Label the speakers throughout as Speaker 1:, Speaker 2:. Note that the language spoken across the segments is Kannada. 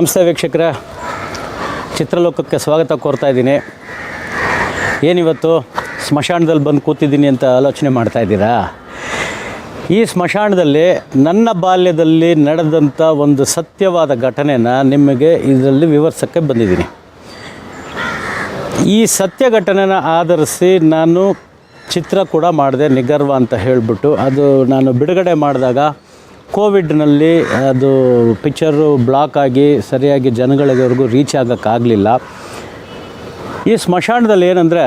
Speaker 1: ನಮಸ್ತೆ ವೀಕ್ಷಕರೇ, ಚಿತ್ರಲೋಕಕ್ಕೆ ಸ್ವಾಗತ ಕೋರ್ತಾ ಇದ್ದೀನಿ. ಏನಿವತ್ತು ಸ್ಮಶಾನದಲ್ಲಿ ಬಂದು ಕೂತಿದ್ದೀನಿ ಅಂತ ಆಲೋಚನೆ ಮಾಡ್ತಾ ಇದ್ದೀರಾ? ಈ ಸ್ಮಶಾನದಲ್ಲಿ ನನ್ನ ಬಾಲ್ಯದಲ್ಲಿ ನಡೆದಂಥ ಒಂದು ಸತ್ಯವಾದ ಘಟನೆನ ನಿಮಗೆ ಇದರಲ್ಲಿ ವಿವರಿಸೋಕ್ಕೆ ಬಂದಿದ್ದೀನಿ. ಈ ಸತ್ಯ ಘಟನೆನ ಆಧರಿಸಿ ನಾನು ಚಿತ್ರ ಕೂಡ ಮಾಡಿದೆ, ನಿಗರ್ವ ಅಂತ ಹೇಳಿಬಿಟ್ಟು. ಅದು ನಾನು ಬಿಡುಗಡೆ ಮಾಡಿದಾಗ ಕೋವಿಡ್ನಲ್ಲಿ ಅದು ಪಿಕ್ಚರು ಬ್ಲಾಕ್ ಆಗಿ ಸರಿಯಾಗಿ ಜನಗಳಿಗೆವರೆಗೂ ರೀಚ್ ಆಗೋಕ್ಕಾಗಲಿಲ್ಲ. ಈ ಸ್ಮಶಾನದಲ್ಲಿ ಏನಂದರೆ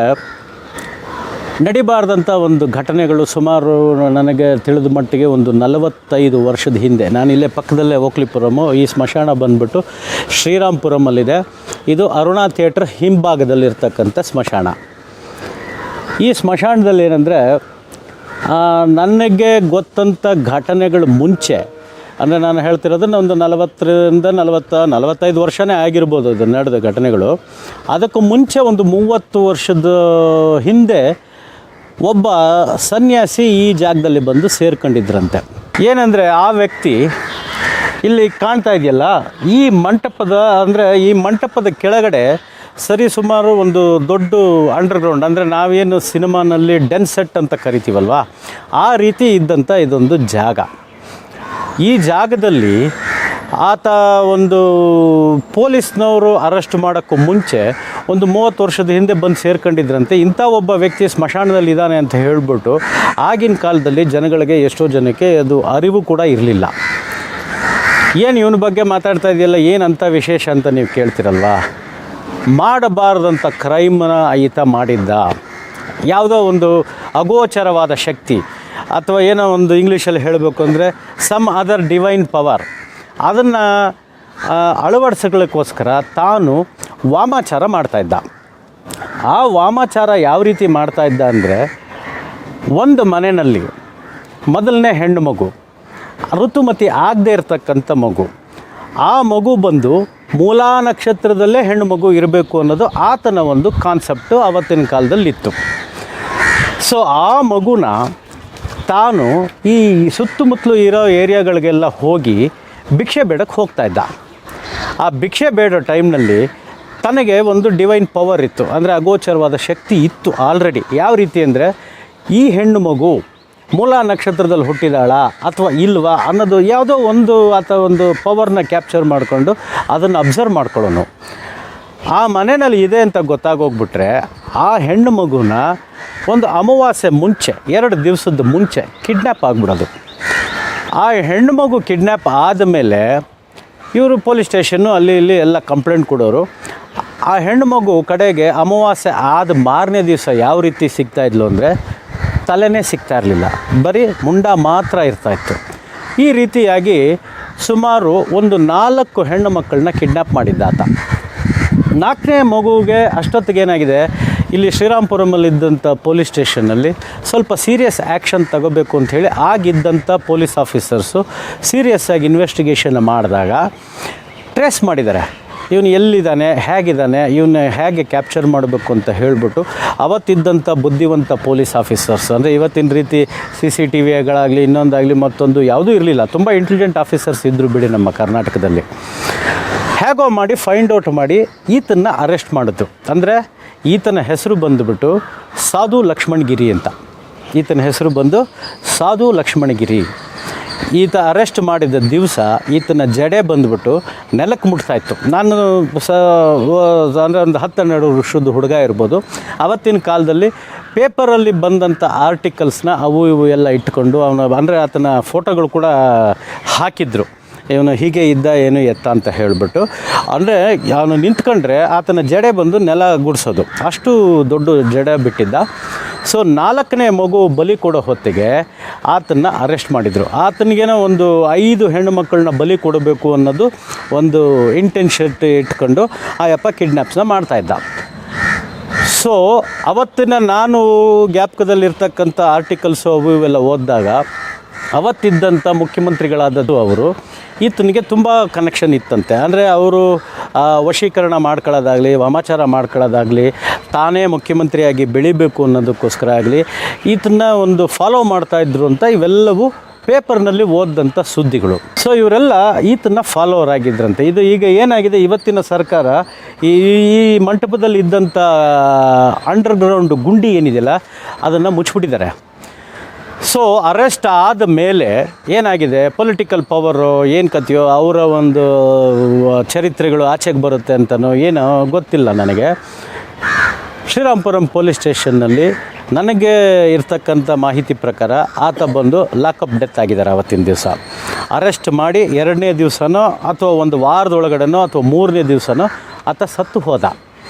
Speaker 1: ನಡಿಬಾರ್ದಂಥ ಒಂದು ಘಟನೆಗಳು ಸುಮಾರು ನನಗೆ ತಿಳಿದ ಮಟ್ಟಿಗೆ ಒಂದು 45 ವರ್ಷದ ಹಿಂದೆ, ನಾನು ಇಲ್ಲೇ ಪಕ್ಕದಲ್ಲೇ ಓಕ್ಲಿಪುರಮು, ಈ ಸ್ಮಶಾನ ಬಂದುಬಿಟ್ಟು ಶ್ರೀರಾಮ್ಪುರಮಲ್ಲಿದೆ. ಇದು ಅರುಣಾ ಥಿಯೇಟ್ರ್ ಹಿಂಭಾಗದಲ್ಲಿರ್ತಕ್ಕಂಥ ಸ್ಮಶಾನ. ಈ ಸ್ಮಶಾನದಲ್ಲಿ ಏನಂದರೆ ನನಗೆ ಗೊತ್ತಂಥ ಘಟನೆಗಳು ಮುಂಚೆ, ಅಂದರೆ ನಾನು ಹೇಳ್ತಿರೋದನ್ನು ಒಂದು 45 ವರ್ಷವೇ ಆಗಿರ್ಬೋದು ಇದು ನಡೆದ ಘಟನೆಗಳು. ಅದಕ್ಕೂ ಮುಂಚೆ ಒಂದು 30 ವರ್ಷದ ಹಿಂದೆ ಒಬ್ಬ ಸನ್ಯಾಸಿ ಈ ಜಾಗದಲ್ಲಿ ಬಂದು ಸೇರ್ಕೊಂಡಿದ್ರಂತೆ. ಏನಂದರೆ ಆ ವ್ಯಕ್ತಿ ಇಲ್ಲಿ ಕಾಣ್ತಾ ಇದೆಯಲ್ಲ, ಈ ಮಂಟಪದ ಕೆಳಗಡೆ ಸರಿ ಸುಮಾರು ಒಂದು ದೊಡ್ಡ ಅಂಡರ್ಗ್ರೌಂಡ್, ಅಂದರೆ ನಾವೇನು ಸಿನಿಮಾನಲ್ಲಿ ಡೆನ್ ಸೆಟ್ ಅಂತ ಕರಿತೀವಲ್ವ, ಆ ರೀತಿ ಇದ್ದಂಥ ಇದೊಂದು ಜಾಗ. ಈ ಜಾಗದಲ್ಲಿ ಆತ ಒಂದು ಪೊಲೀಸ್ನವರು ಅರೆಸ್ಟ್ ಮಾಡೋಕ್ಕೂ ಮುಂಚೆ ಒಂದು 30 ವರ್ಷದ ಹಿಂದೆ ಬಂದು ಸೇರ್ಕೊಂಡಿದ್ರಂತೆ. ಇಂಥ ಒಬ್ಬ ವ್ಯಕ್ತಿ ಸ್ಮಶಾನದಲ್ಲಿ ಇದ್ದಾನೆ ಅಂತ ಹೇಳಿಬಿಟ್ಟು ಆಗಿನ ಕಾಲದಲ್ಲಿ ಜನಗಳಿಗೆ, ಎಷ್ಟೋ ಜನಕ್ಕೆ ಅದು ಅರಿವು ಕೂಡ ಇರಲಿಲ್ಲ. ಏನು ಇವನ ಬಗ್ಗೆ ಮಾತಾಡ್ತಾ ಇದೆಯಲ್ಲ, ಏನಂತ ವಿಶೇಷ ಅಂತ ನೀವು ಕೇಳ್ತಿರಲ್ವಾ? ಮಾಡಬಾರ್ದಂಥ ಕ್ರೈಮನ್ನ ಈತ ಮಾಡಿದ್ದ. ಯಾವುದೋ ಒಂದು ಅಗೋಚರವಾದ ಶಕ್ತಿ, ಅಥವಾ ಏನೋ ಒಂದು ಇಂಗ್ಲೀಷಲ್ಲಿ ಹೇಳಬೇಕು ಅಂದರೆ ಸಮ್ ಅದರ್ ಡಿವೈನ್ ಪವರ್, ಅದನ್ನು ಅಳವಡಿಸೋಕ್ಕೋಸ್ಕರ ತಾನು ವಾಮಾಚಾರ ಮಾಡ್ತಾಯಿದ್ದ. ಆ ವಾಮಾಚಾರ ಯಾವ ರೀತಿ ಮಾಡ್ತಾಯಿದ್ದ ಅಂದರೆ, ಒಂದು ಮನೆಯಲ್ಲಿ ಮೊದಲನೇ ಹೆಣ್ಣು ಮಗು, ಋತುಮತಿ ಆಗದೇ ಇರತಕ್ಕಂಥ ಮಗು, ಆ ಮಗು ಬಂದು ಮೂಲಾ ನಕ್ಷತ್ರದಲ್ಲೇ ಹೆಣ್ಣು ಮಗು ಇರಬೇಕು ಅನ್ನೋದು ಆತನ ಒಂದು ಕಾನ್ಸೆಪ್ಟು ಆವತ್ತಿನ ಕಾಲದಲ್ಲಿತ್ತು. ಸೊ ಆ ಮಗುನ ತಾನು ಈ ಸುತ್ತಮುತ್ತಲು ಇರೋ ಏರಿಯಾಗಳಿಗೆಲ್ಲ ಹೋಗಿ ಭಿಕ್ಷೆ ಬೇಡಕ್ಕೆ ಹೋಗ್ತಾಯಿದ್ದ. ಆ ಭಿಕ್ಷೆ ಬೇಡೋ ಟೈಮ್ನಲ್ಲಿ ತನಗೆ ಒಂದು ಡಿವೈನ್ ಪವರ್ ಇತ್ತು, ಅಂದರೆ ಅಗೋಚರವಾದ ಶಕ್ತಿ ಇತ್ತು ಆಲ್ರೆಡಿ. ಯಾವ ರೀತಿ ಅಂದರೆ, ಈ ಹೆಣ್ಣು ಮಗು ಮೂಲಾ ನಕ್ಷತ್ರದಲ್ಲಿ ಹುಟ್ಟಿದಾಳ ಅಥವಾ ಇಲ್ವಾ ಅನ್ನೋದು ಯಾವುದೋ ಒಂದು ಅಥವಾ ಒಂದು ಪವರ್ನ ಕ್ಯಾಪ್ಚರ್ ಮಾಡಿಕೊಂಡು ಅದನ್ನು ಅಬ್ಸರ್ವ್ ಮಾಡ್ಕೊಳ್ಳೋನು. ಆ ಮನೆಯಲ್ಲಿ ಇದೆ ಅಂತ ಗೊತ್ತಾಗೋಗ್ಬಿಟ್ರೆ ಆ ಹೆಣ್ಣು ಮಗುನ ಒಂದು ಅಮಾವಾಸ್ಯೆ ಮುಂಚೆ, 2 ದಿವಸದ ಮುಂಚೆ ಕಿಡ್ನ್ಯಾಪ್ ಆಗಿಬಿಡೋದು. ಆ ಹೆಣ್ಣು ಮಗು ಕಿಡ್ನ್ಯಾಪ್ ಆದಮೇಲೆ ಇವರು ಪೊಲೀಸ್ ಸ್ಟೇಷನ್ನು ಅಲ್ಲಿ ಇಲ್ಲಿ ಎಲ್ಲ ಕಂಪ್ಲೇಂಟ್ ಕೊಡೋರು. ಆ ಹೆಣ್ಣು ಮಗು ಕಡೆಗೆ ಅಮಾವಾಸ್ಯೆ ಆದ ಮಾರನೇ ದಿವಸ ಯಾವ ರೀತಿ ಸಿಗ್ತಾಯಿದ್ಲು ಅಂದರೆ, ತಲೆನೇ ಸಿಗ್ತಾ ಇರಲಿಲ್ಲ, ಬರೀ ಮುಂಡ ಮಾತ್ರ ಇರ್ತಾಯಿತ್ತು. ಈ ರೀತಿಯಾಗಿ ಸುಮಾರು ಒಂದು 4 ಹೆಣ್ಣು ಮಕ್ಕಳನ್ನ ಕಿಡ್ನ್ಯಾಪ್ ಮಾಡಿದ್ದ ಆತ. 4ನೇ ಮಗುವಿಗೆ ಅಷ್ಟೊತ್ತಿಗೇನಾಗಿದೆ, ಇಲ್ಲಿ ಶ್ರೀರಾಮ್ಪುರಮಲ್ಲಿದ್ದಂಥ ಪೊಲೀಸ್ ಸ್ಟೇಷನ್ನಲ್ಲಿ ಸ್ವಲ್ಪ ಸೀರಿಯಸ್ ಆ್ಯಕ್ಷನ್ ತಗೋಬೇಕು ಅಂಥೇಳಿ ಆಗಿದ್ದಂಥ ಪೊಲೀಸ್ ಆಫೀಸರ್ಸು ಸೀರಿಯಸ್ಸಾಗಿ ಇನ್ವೆಸ್ಟಿಗೇಷನ್ ಮಾಡಿದಾಗ ಟ್ರೇಸ್ ಮಾಡಿದ್ದಾರೆ, ಇವನು ಎಲ್ಲಿದ್ದಾನೆ, ಹೇಗಿದ್ದಾನೆ, ಇವನ್ನ ಹೇಗೆ ಕ್ಯಾಪ್ಚರ್ ಮಾಡಬೇಕು ಅಂತ ಹೇಳಿಬಿಟ್ಟು ಅವತ್ತಿದ್ದಂಥ ಬುದ್ಧಿವಂತ ಪೊಲೀಸ್ ಆಫೀಸರ್ಸ್, ಅಂದರೆ ಇವತ್ತಿನ ರೀತಿ CCTVಗಳಾಗಲಿ ಇನ್ನೊಂದಾಗಲಿ ಮತ್ತೊಂದು ಯಾವುದೂ ಇರಲಿಲ್ಲ, ತುಂಬ ಇಂಟೆಲಿಜೆಂಟ್ ಆಫೀಸರ್ಸ್ ಇದ್ದರು ಬಿಡಿ ನಮ್ಮ ಕರ್ನಾಟಕದಲ್ಲಿ. ಹೇಗೋ ಮಾಡಿ ಫೈಂಡ್ ಔಟ್ ಮಾಡಿ ಈತನ್ನು ಅರೆಸ್ಟ್ ಮಾಡಿದ್ರು. ಅಂದರೆ ಈತನ ಹೆಸರು ಬಂದುಬಿಟ್ಟು ಸಾಧು ಲಕ್ಷ್ಮಣಗಿರಿ ಅಂತ. ಈತನ ಹೆಸರು ಬಂದು ಸಾಧು ಲಕ್ಷ್ಮಣಗಿರಿ. ಈತ ಅರೆಸ್ಟ್ ಮಾಡಿದ ದಿವಸ ಈತನ ಜಡೆ ಬಂದುಬಿಟ್ಟು ನೆಲಕ್ಕೆ ಮುಟ್ತಾಯಿತ್ತು. ನಾನು ಅಂದರೆ ಒಂದು 10-12 ವರ್ಷದ ಹುಡುಗ ಇರ್ಬೋದು. ಆವತ್ತಿನ ಕಾಲದಲ್ಲಿ ಪೇಪರಲ್ಲಿ ಬಂದಂಥ ಆರ್ಟಿಕಲ್ಸ್ನ ಅವು ಇವು ಎಲ್ಲ ಇಟ್ಕೊಂಡು ಅಂದರೆ ಆತನ ಫೋಟೋಗಳು ಕೂಡ ಹಾಕಿದ್ರು, ಇವನು ಹೀಗೆ ಇದ್ದ ಏನು ಎತ್ತ ಅಂತ ಹೇಳಿಬಿಟ್ಟು. ಅಂದರೆ ಅವನು ನಿಂತ್ಕೊಂಡ್ರೆ ಆತನ ಜಡೆ ಬಂದು ನೆಲ ಗುಡಿಸೋದು, ಅಷ್ಟು ದೊಡ್ಡ ಜಡೆ ಬಿಟ್ಟಿದ್ದ. ಸೊ 4ನೇ ಮಗು ಬಲಿ ಕೊಡೋ ಹೊತ್ತಿಗೆ ಆತನ್ನು ಅರೆಸ್ಟ್ ಮಾಡಿದರು. ಆತನಿಗೇನೋ ಒಂದು 5 ಹೆಣ್ಣು ಮಕ್ಕಳನ್ನ ಬಲಿ ಕೊಡಬೇಕು ಅನ್ನೋದು ಒಂದು ಇಂಟೆನ್ಷನ್ ಇಟ್ಕೊಂಡು ಆ ಯಪ್ಪ ಕಿಡ್ನ್ಯಾಪ್ಸ್ನ ಮಾಡ್ತಾಯಿದ್ದ. ಸೊ ಅವತ್ತಿನ ನಾನು ಜ್ಞಾಪಕದಲ್ಲಿರ್ತಕ್ಕಂಥ ಆರ್ಟಿಕಲ್ಸು ಅವು ಇವೆಲ್ಲ ಓದಿದಾಗ ಅವತ್ತಿದ್ದಂಥ ಮುಖ್ಯಮಂತ್ರಿಗಳಾದದ್ದು ಅವರು ಈತನಿಗೆ ತುಂಬ ಕನೆಕ್ಷನ್ ಇತ್ತಂತೆ. ಅಂದರೆ ಅವರು ವಶೀಕರಣ ಮಾಡ್ಕೊಳ್ಳೋದಾಗಲಿ, ವಾಮಾಚಾರ ಮಾಡ್ಕೊಳ್ಳೋದಾಗಲಿ, ತಾನೇ ಮುಖ್ಯಮಂತ್ರಿಯಾಗಿ ಬೆಳಿಬೇಕು ಅನ್ನೋದಕ್ಕೋಸ್ಕರ ಆಗಲಿ ಈತನ್ನ ಒಂದು ಫಾಲೋ ಮಾಡ್ತಾಯಿದ್ರು ಅಂತ ಇವೆಲ್ಲವೂ ಪೇಪರ್ನಲ್ಲಿ ಓದಿದಂಥ ಸುದ್ದಿಗಳು. ಸೊ ಇವರೆಲ್ಲ ಈತನ ಫಾಲೋವರ್ ಆಗಿದ್ರಂತೆ. ಇದು ಈಗ ಏನಾಗಿದೆ, ಇವತ್ತಿನ ಸರ್ಕಾರ ಈ ಮಂಟಪದಲ್ಲಿ ಇದ್ದಂಥ ಅಂಡರ್ಗ್ರೌಂಡ್ ಗುಂಡಿ ಏನಿದೆಯಲ್ಲ ಅದನ್ನು ಮುಚ್ಚಿಬಿಟ್ಟಿದ್ದಾರೆ. ಸೊ ಅರೆಸ್ಟ್ ಆದ ಮೇಲೆ ಏನಾಗಿದೆ, ಪೊಲಿಟಿಕಲ್ ಪವರು ಏನು ಕಥೆಯೋ ಅವರ ಒಂದು ಚರಿತ್ರೆಗಳು ಆಚೆಗೆ ಬರುತ್ತೆ ಅಂತನೋ ಏನೋ ಗೊತ್ತಿಲ್ಲ ನನಗೆ. ಶ್ರೀರಾಮಪುರಂ ಪೊಲೀಸ್ ಸ್ಟೇಷನ್ನಲ್ಲಿ ನನಗೆ ಇರ್ತಕ್ಕಂಥ ಮಾಹಿತಿ ಪ್ರಕಾರ ಆತ ಬಂದು ಲಾಕಪ್ ಡೆತ್ ಆಗಿದ್ದಾರೆ. ಅವತ್ತಿನ ದಿವಸ ಅರೆಸ್ಟ್ ಮಾಡಿ 2ನೇ ದಿವಸನೋ ಅಥವಾ ಒಂದು ವಾರದೊಳಗಡೆನೋ ಅಥವಾ 3ನೇ ದಿವಸನೋ ಆತ ಸತ್ತು ಹೋದ.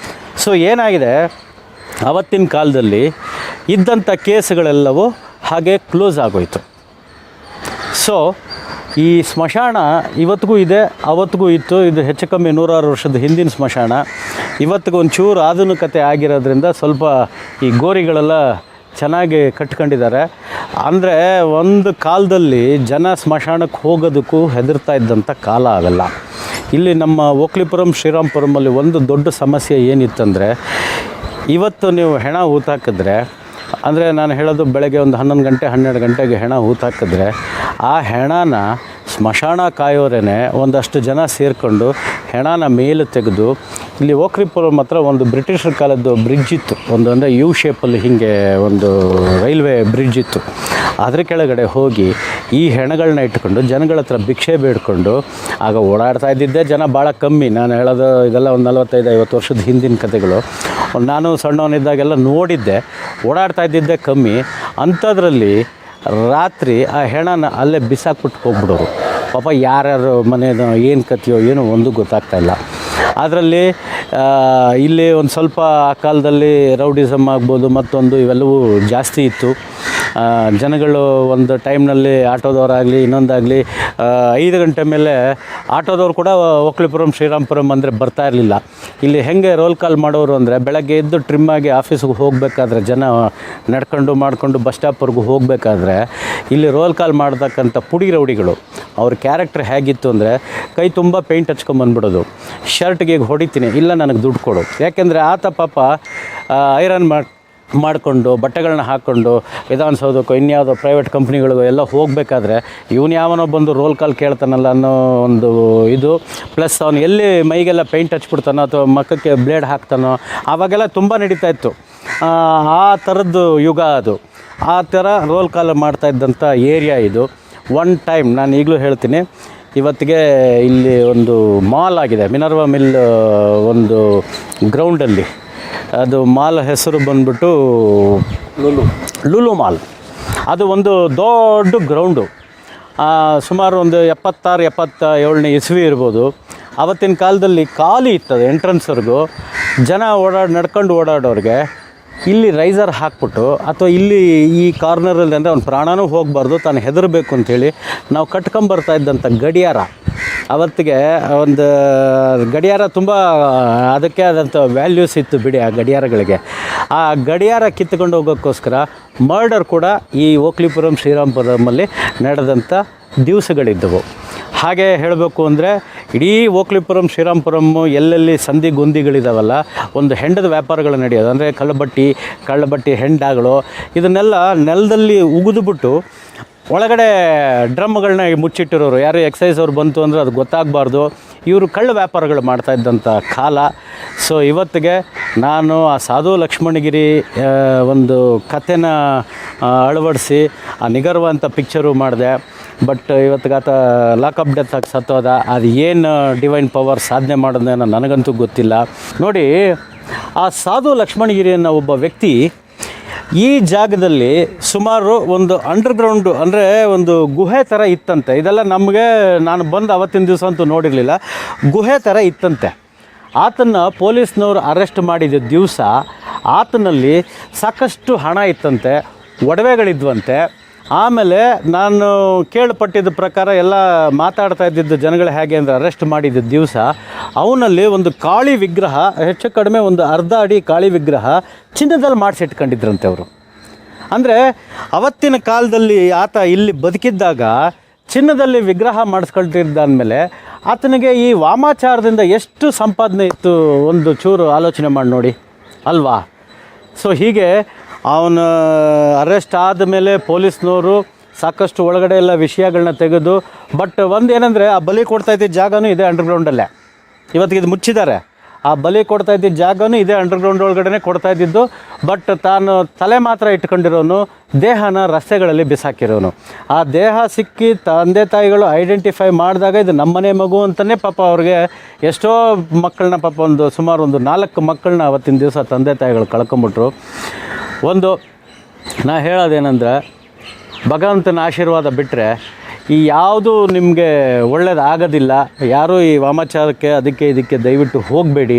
Speaker 1: ಸೊ ಏನಾಗಿದೆ, ಅವತ್ತಿನ ಕಾಲದಲ್ಲಿ ಇದ್ದಂಥ ಕೇಸುಗಳೆಲ್ಲವೂ ಹಾಗೆ ಕ್ಲೋಸ್ ಆಗೋಯಿತು. ಸೊ ಈ ಸ್ಮಶಾನ ಇವತ್ತಿಗೂ ಇದೆ, ಅವತ್ತಿಗೂ ಇತ್ತು. ಇದು ಹೆಚ್ಚು ಕಮ್ಮಿ 106 ವರ್ಷದ ಹಿಂದಿನ ಸ್ಮಶಾನ. ಇವತ್ತಿಗೂ ಒಂಚೂರು ಆಧುನಿಕತೆ ಆಗಿರೋದ್ರಿಂದ ಸ್ವಲ್ಪ ಈ ಗೋರಿಗಳೆಲ್ಲ ಚೆನ್ನಾಗಿ ಕಟ್ಕೊಂಡಿದ್ದಾರೆ. ಅಂದರೆ ಒಂದು ಕಾಲದಲ್ಲಿ ಜನ ಸ್ಮಶಾನಕ್ಕೆ ಹೋಗೋದಕ್ಕೂ ಹೆದರ್ತಾ ಇದ್ದಂಥ ಕಾಲ ಅವೆಲ್ಲ. ಇಲ್ಲಿ ನಮ್ಮ ಓಕ್ಲಿಪುರಂ ಶ್ರೀರಾಮಪುರಮಲ್ಲಿ ಒಂದು ದೊಡ್ಡ ಸಮಸ್ಯೆ ಏನಿತ್ತಂದರೆ, ಇವತ್ತು ನೀವು ಹೆಣ ಹೂತಾಕಿದ್ರೆ, ಅಂದರೆ ನಾನು ಹೇಳೋದು ಬೆಳಗ್ಗೆ ಒಂದು 11 ಗಂಟೆ 12 ಗಂಟೆಗೆ ಹೆಣ ಹೂತಾಕಿದ್ರೆ ಆ ಹೆಣನ ಸ್ಮಶಾನ ಕಾಯೋರೇ ಒಂದಷ್ಟು ಜನ ಸೇರಿಕೊಂಡು ಹೆಣನ ಮೇಲೆ ತೆಗೆದು, ಇಲ್ಲಿ ಓಕ್ಲಿಪುರಂ ಹತ್ರ ಒಂದು ಬ್ರಿಟಿಷರ ಕಾಲದ್ದು ಬ್ರಿಡ್ಜ್ ಇತ್ತು, ಒಂದು ಅಂದರೆ ಯು ಶೇಪಲ್ಲಿ ಹೀಗೆ ಒಂದು ರೈಲ್ವೆ ಬ್ರಿಡ್ಜ್ ಇತ್ತು. ಅದ್ರ ಕೆಳಗಡೆ ಹೋಗಿ ಈ ಹೆಣಗಳನ್ನ ಇಟ್ಕೊಂಡು ಜನಗಳ ಹತ್ರ ಭಿಕ್ಷೆ ಬೇಡ್ಕೊಂಡು, ಆಗ ಓಡಾಡ್ತಾ ಇದ್ದಿದ್ದೆ ಜನ ಭಾಳ ಕಮ್ಮಿ. ನಾನು ಹೇಳೋದು ಇದೆಲ್ಲ ಒಂದು 45-50 ವರ್ಷದ ಹಿಂದಿನ ಕಥೆಗಳು. ನಾನು ಸಣ್ಣವನಿದ್ದಾಗೆಲ್ಲ ನೋಡಿದ್ದೆ, ಓಡಾಡ್ತಾ ಇದ್ದಿದ್ದೆ ಕಮ್ಮಿ. ಅಂಥದ್ರಲ್ಲಿ ರಾತ್ರಿ ಆ ಹೆಣನ ಅಲ್ಲೇ ಬಿಸಾಕ್ಬಿಟ್ಟು ಹೋಗ್ಬಿಡೋರು. ಪಾಪ ಯಾರ್ಯಾರು ಮನೆಯದು ಏನು ಕಥೆಯೋ ಏನೋ ಒಂದು ಗೊತ್ತಾಗ್ತಾಯಿಲ್ಲ. ಅದರಲ್ಲಿ ಇಲ್ಲಿ ಒಂದು ಸ್ವಲ್ಪ ಆ ಕಾಲದಲ್ಲಿ ರೌಡಿಸಮ್ ಆಗ್ಬೋದು, ಮತ್ತೊಂದು ಇವೆಲ್ಲವೂ ಜಾಸ್ತಿ ಇತ್ತು. ಜನಗಳು ಒಂದು ಟೈಮ್ನಲ್ಲಿ ಆಟೋದವರಾಗಲಿ ಇನ್ನೊಂದಾಗಲಿ 5 ಗಂಟೆ ಮೇಲೆ ಆಟೋದವ್ರು ಕೂಡ ಓಕ್ಲಿಪುರಂ ಶ್ರೀರಾಮಪುರಂ ಅಂದರೆ ಬರ್ತಾ ಇರಲಿಲ್ಲ. ಇಲ್ಲಿ ಹೆಂಗೆ ರೋಲ್ ಕಾಲ್ ಮಾಡೋರು ಅಂದರೆ, ಬೆಳಗ್ಗೆ ಎದ್ದು ಟ್ರಿಮ್ಮಾಗಿ ಆಫೀಸ್ಗೆ ಹೋಗಬೇಕಾದ್ರೆ ಜನ ಮಾಡಿಕೊಂಡು ಬಸ್ ಸ್ಟಾಪ್ವರೆಗೂ ಹೋಗಬೇಕಾದ್ರೆ ಇಲ್ಲಿ ರೋಲ್ ಕಾಲ್ ಮಾಡ್ತಕ್ಕಂಥ ಪುಡಿ ರೌಡಿಗಳು ಅವ್ರ ಕ್ಯಾರೆಕ್ಟರ್ ಹೇಗಿತ್ತು ಅಂದರೆ, ಕೈ ತುಂಬ ಪೇಂಟ್ ಹಚ್ಕೊಂಬಂದ್ಬಿಡೋದು, ಶರ್ಟ್ಗೆ ಹೊಡಿತೀನಿ, ಇಲ್ಲ ನನಗೆ ದುಡ್ಡು ಕೊಡು. ಯಾಕೆಂದರೆ ಆತ ಪಾಪ ಐರನ್ ಮಾಡಿಕೊಂಡು ಬಟ್ಟೆಗಳನ್ನ ಹಾಕ್ಕೊಂಡು ವಿಧಾನಸೌಧಕ್ಕೋ ಇನ್ಯಾವುದೋ ಪ್ರೈವೇಟ್ ಕಂಪ್ನಿಗಳಿಗೋ ಎಲ್ಲ ಹೋಗಬೇಕಾದ್ರೆ ಇವನು ಯಾವನೋ ಬಂದು ರೋಲ್ ಕಾಲ್ ಕೇಳ್ತಾನಲ್ಲ ಅನ್ನೋ ಒಂದು ಇದು, ಪ್ಲಸ್ ಅವನು ಎಲ್ಲಿ ಮೈಗೆಲ್ಲ ಪೇಂಟ್ ಹಚ್ಬಿಡ್ತಾನೋ ಅಥವಾ ಮಕ್ಕಕ್ಕೆ ಬ್ಲೇಡ್ ಹಾಕ್ತಾನೋ, ಆವಾಗೆಲ್ಲ ತುಂಬ ನಡೀತಾ ಇತ್ತು. ಆ ಥರದ್ದು ಯುಗ ಅದು. ಆ ಥರ ರೋಲ್ ಕಾಲ್ ಮಾಡ್ತಾಯಿದ್ದಂಥ ಏರಿಯಾ ಇದು. ಒನ್ ಟೈಮ್ ನಾನು ಈಗಲೂ ಹೇಳ್ತೀನಿ, ಇವತ್ತಿಗೆ ಇಲ್ಲಿ ಒಂದು ಮಾಲ್ ಆಗಿದೆ, ಮಿನರ್ವಾ ಮಿಲ್ ಒಂದು ಗ್ರೌಂಡಲ್ಲಿ. ಅದು ಮಾಲ್ ಹೆಸರು ಬಂದ್ಬಿಟ್ಟು ಲುಲು ಮಾಲ್. ಅದು ಒಂದು ದೊಡ್ಡ ಗ್ರೌಂಡು, ಸುಮಾರು ಒಂದು 76-77ನೇ ಇಸ್ವಿ ಇರ್ಬೋದು. ಆವತ್ತಿನ ಕಾಲದಲ್ಲಿ ಖಾಲಿ ಇರ್ತದೆ ಎಂಟ್ರೆನ್ಸ್ವರೆಗೂ. ಜನ ನಡ್ಕೊಂಡು ಓಡಾಡೋರಿಗೆ ಇಲ್ಲಿ ರೈಸರ್ ಹಾಕ್ಬಿಟ್ಟು, ಅಥವಾ ಇಲ್ಲಿ ಈ ಕಾರ್ನರಲ್ಲಿ ಅಂದರೆ ಅವ್ನ ಪ್ರಾಣನೂ ಹೋಗಬಾರ್ದು, ತಾನು ಹೆದರಬೇಕು ಅಂಥೇಳಿ ನಾವು ಕಟ್ಕೊಂಬರ್ತಾ ಇದ್ದಂಥ ಗಡಿಯಾರ. ಅವತ್ತಿಗೆ ಒಂದು ಗಡಿಯಾರ ತುಂಬ ಅದಕ್ಕೆ ಆದಂಥ ವ್ಯಾಲ್ಯೂಸ್ ಇತ್ತು ಬಿಡಿ ಆ ಗಡಿಯಾರಗಳಿಗೆ. ಆ ಗಡಿಯಾರ ಕಿತ್ಕೊಂಡು ಹೋಗೋಕ್ಕೋಸ್ಕರ ಮರ್ಡರ್ ಕೂಡ ಈ ಓಕ್ಲಿಪುರಂ ಶ್ರೀರಾಮಪುರಮಲ್ಲಿ ನಡೆದಂಥ ದಿವಸಗಳಿದ್ದವು. ಹಾಗೆ ಹೇಳಬೇಕು ಅಂದರೆ ಇಡೀ ಓಕ್ಲಿಪುರಂ ಶ್ರೀರಾಮಪುರಂ ಎಲ್ಲೆಲ್ಲಿ ಸಂಧಿ ಗೊಂದಿಗಳಿದಾವಲ್ಲ, ಒಂದು ಹೆಂಡದ ವ್ಯಾಪಾರಗಳು ನಡೆಯೋದು. ಅಂದರೆ ಕಳ್ಳಬಟ್ಟಿ ಹೆಂಡಗಳು ಇದನ್ನೆಲ್ಲ ನೆಲದಲ್ಲಿ ಉಗಿದುಬಿಟ್ಟು ಒಳಗಡೆ ಡ್ರಮ್ಗಳನ್ನ ಮುಚ್ಚಿಟ್ಟಿರೋರು. ಯಾರು ಎಕ್ಸೈಸ್ ಅವ್ರು ಬಂತು ಅಂದರೆ ಅದು ಗೊತ್ತಾಗಬಾರ್ದು. ಇವರು ಕಳ್ಳ ವ್ಯಾಪಾರಗಳು ಮಾಡ್ತಾಯಿದ್ದಂಥ ಕಾಲ. ಸೊ ಇವತ್ತಿಗೆ ನಾನು ಆ ಸಾಧು ಲಕ್ಷ್ಮಣಗಿರಿ ಒಂದು ಕಥೆನ ಅಳವಡಿಸಿ ಆ ನಿಗರ್ವ ಅಂತ ಪಿಕ್ಚರು ಮಾಡಿದೆ. ಬಟ್ ಇವತ್ತಿಗಾತ ಲಾಕಪ್ ಡೆತ್ ಆಗಿ ಸತ್ತೋದ. ಅದು ಏನು ಡಿವೈನ್ ಪವರ್ ಸಾಧನೆ ಮಾಡೋದೇನೋ ನನಗಂತೂ ಗೊತ್ತಿಲ್ಲ. ನೋಡಿ, ಆ ಸಾಧು ಲಕ್ಷ್ಮಣಗಿರಿ ಅನ್ನೋ ಒಬ್ಬ ವ್ಯಕ್ತಿ ಈ ಜಾಗದಲ್ಲಿ ಸುಮಾರು ಒಂದು ಅಂಡರ್ಗ್ರೌಂಡು ಅಂದರೆ ಒಂದು ಗುಹೆ ಥರ ಇತ್ತಂತೆ. ಇದೆಲ್ಲ ನಮಗೆ ನಾನು ಬಂದು ಅವತ್ತಿನ ದಿವಸ ಅಂತೂ ನೋಡಿರಲಿಲ್ಲ. ಗುಹೆ ಥರ ಇತ್ತಂತೆ. ಆತನ್ನು ಪೊಲೀಸ್ನವರು ಅರೆಸ್ಟ್ ಮಾಡಿದ ದಿವಸ ಆತನಲ್ಲಿ ಸಾಕಷ್ಟು ಹಣ ಇತ್ತಂತೆ, ಒಡವೆಗಳಿದ್ವಂತೆ. ಆಮೇಲೆ ನಾನು ಕೇಳ್ಪಟ್ಟಿದ್ದ ಪ್ರಕಾರ ಎಲ್ಲ ಮಾತಾಡ್ತಾ ಇದ್ದಿದ್ದು ಜನಗಳು ಹೇಗೆ ಅಂದರೆ, ಅರೆಸ್ಟ್ ಮಾಡಿದ್ದ ದಿವಸ ಅವನಲ್ಲಿ ಒಂದು ಕಾಳಿ ವಿಗ್ರಹ, ಹೆಚ್ಚು ಕಡಿಮೆ ಒಂದು ಅರ್ಧ ಅಡಿ ಕಾಳಿ ವಿಗ್ರಹ ಚಿನ್ನದಲ್ಲಿ ಮಾಡಿಸಿಟ್ಕೊಂಡಿದ್ರಂತೆ ಅವರು. ಅಂದರೆ ಅವತ್ತಿನ ಕಾಲದಲ್ಲಿ ಆತ ಇಲ್ಲಿ ಬದುಕಿದ್ದಾಗ ಚಿನ್ನದಲ್ಲಿ ವಿಗ್ರಹ ಮಾಡಿಸ್ಕೊಳ್ತಿದ್ದಾದ್ಮೇಲೆ ಆತನಿಗೆ ಈ ವಾಮಾಚಾರದಿಂದ ಎಷ್ಟು ಸಂಪಾದನೆ ಇತ್ತು ಒಂದು ಚೂರು ಆಲೋಚನೆ ಮಾಡಿ ನೋಡಿ ಅಲ್ವಾ. ಸೊ ಹೀಗೆ ಅವನು ಅರೆಸ್ಟ್ ಆದಮೇಲೆ ಪೊಲೀಸ್ನವರು ಸಾಕಷ್ಟು ಒಳಗಡೆ ಎಲ್ಲ ವಿಷಯಗಳನ್ನ ತೆಗೆದು, ಬಟ್ ಒಂದು ಏನಂದರೆ ಆ ಬಲಿ ಕೊಡ್ತಾ ಇದ್ದಿದ್ದ ಜಾಗನೂ ಇದೆ ಅಂಡರ್ಗ್ರೌಂಡಲ್ಲೇ. ಇವತ್ತಿಗೆ ಇದು ಮುಚ್ಚಿದ್ದಾರೆ. ಆ ಬಲಿ ಕೊಡ್ತಾ ಇದ್ದಿದ್ದ ಜಾಗನೂ ಇದೆ ಅಂಡರ್ಗ್ರೌಂಡ್ ಒಳಗಡೆ ಕೊಡ್ತಾ ಇದ್ದಿದ್ದು. ಬಟ್ ತಾನು ತಲೆ ಮಾತ್ರ ಇಟ್ಕೊಂಡಿರೋನು, ದೇಹನ ರಸ್ತೆಗಳಲ್ಲಿ ಬಿಸಾಕಿರೋನು. ಆ ದೇಹ ಸಿಕ್ಕಿ ತಂದೆ ತಾಯಿಗಳು ಐಡೆಂಟಿಫೈ ಮಾಡಿದಾಗ ಇದು ನಮ್ಮನೆ ಮಗು ಅಂತಲೇ ಪಾಪ ಅವ್ರಿಗೆ ಎಷ್ಟೋ ಮಕ್ಕಳನ್ನ ಪಾಪ ಸುಮಾರು 4 ಮಕ್ಕಳನ್ನ ಅವತ್ತಿನ ದಿವಸ ತಂದೆ ತಾಯಿಗಳು ಕಳ್ಕೊಂಬಿಟ್ರು. ನಾ ಹೇಳೋದೇನೆಂದರೆ, ಭಗವಂತನ ಆಶೀರ್ವಾದ ಬಿಟ್ಟರೆ ಈ ಯಾವುದು ನಿಮಗೆ ಒಳ್ಳೇದಾಗೋದಿಲ್ಲ. ಯಾರೂ ಈ ವಾಮಾಚಾರಕ್ಕೆ ಇದಕ್ಕೆ ದಯವಿಟ್ಟು ಹೋಗಬೇಡಿ.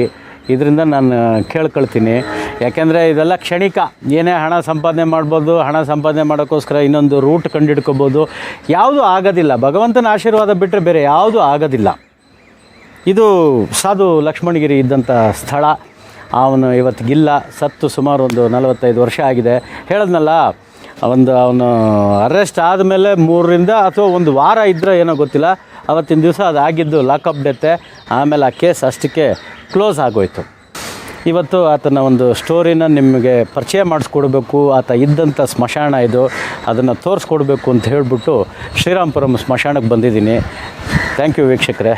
Speaker 1: ಇದರಿಂದ ನಾನು ಕೇಳ್ಕೊಳ್ತೀನಿ. ಯಾಕೆಂದರೆ ಇದೆಲ್ಲ ಕ್ಷಣಿಕ. ಏನೇ ಹಣ ಸಂಪಾದನೆ ಮಾಡ್ಬೋದು, ಹಣ ಸಂಪಾದನೆ ಮಾಡೋಕ್ಕೋಸ್ಕರ ಇನ್ನೊಂದು ರೂಟ್ ಕಂಡುಹಿಡ್ಕೋಬೋದು. ಯಾವುದೂ ಆಗೋದಿಲ್ಲ. ಭಗವಂತನ ಆಶೀರ್ವಾದ ಬಿಟ್ಟರೆ ಬೇರೆ ಯಾವುದೂ ಆಗೋದಿಲ್ಲ. ಇದು ಸಾಧು ಲಕ್ಷ್ಮಣಗಿರಿ ಇದ್ದಂಥ ಸ್ಥಳ. ಅವನು ಇವತ್ತಿಗಿಲ್ಲ, ಸತ್ತು ಸುಮಾರು 45 ವರ್ಷ ಆಗಿದೆ. ಹೇಳಿದ್ನಲ್ಲ, ಅವನು ಅರೆಸ್ಟ್ ಆದಮೇಲೆ 3 ಅಥವಾ 1 ವಾರ ಇದ್ದರೆ ಏನೋ ಗೊತ್ತಿಲ್ಲ, ಅವತ್ತಿನ ದಿವಸ ಅದಾಗಿದ್ದು ಲಾಕಪ್ ಡೆತ್ತೆ. ಆಮೇಲೆ ಆ ಕೇಸ್ ಅಷ್ಟಕ್ಕೆ ಕ್ಲೋಸ್ ಆಗೋಯ್ತು. ಇವತ್ತು ಆತನ ಒಂದು ಸ್ಟೋರಿನ ನಿಮಗೆ ಪರಿಚಯ ಮಾಡಿಸ್ಕೊಡ್ಬೇಕು. ಆತ ಇದ್ದಂಥ ಸ್ಮಶಾನ ಇದು, ಅದನ್ನು ತೋರಿಸ್ಕೊಡ್ಬೇಕು ಅಂತ ಹೇಳಿಬಿಟ್ಟು ಶ್ರೀರಾಮಪುರಂ ಸ್ಮಶಾನಕ್ಕೆ ಬಂದಿದ್ದೀನಿ. ಥ್ಯಾಂಕ್ ಯು ವೀಕ್ಷಕರೇ.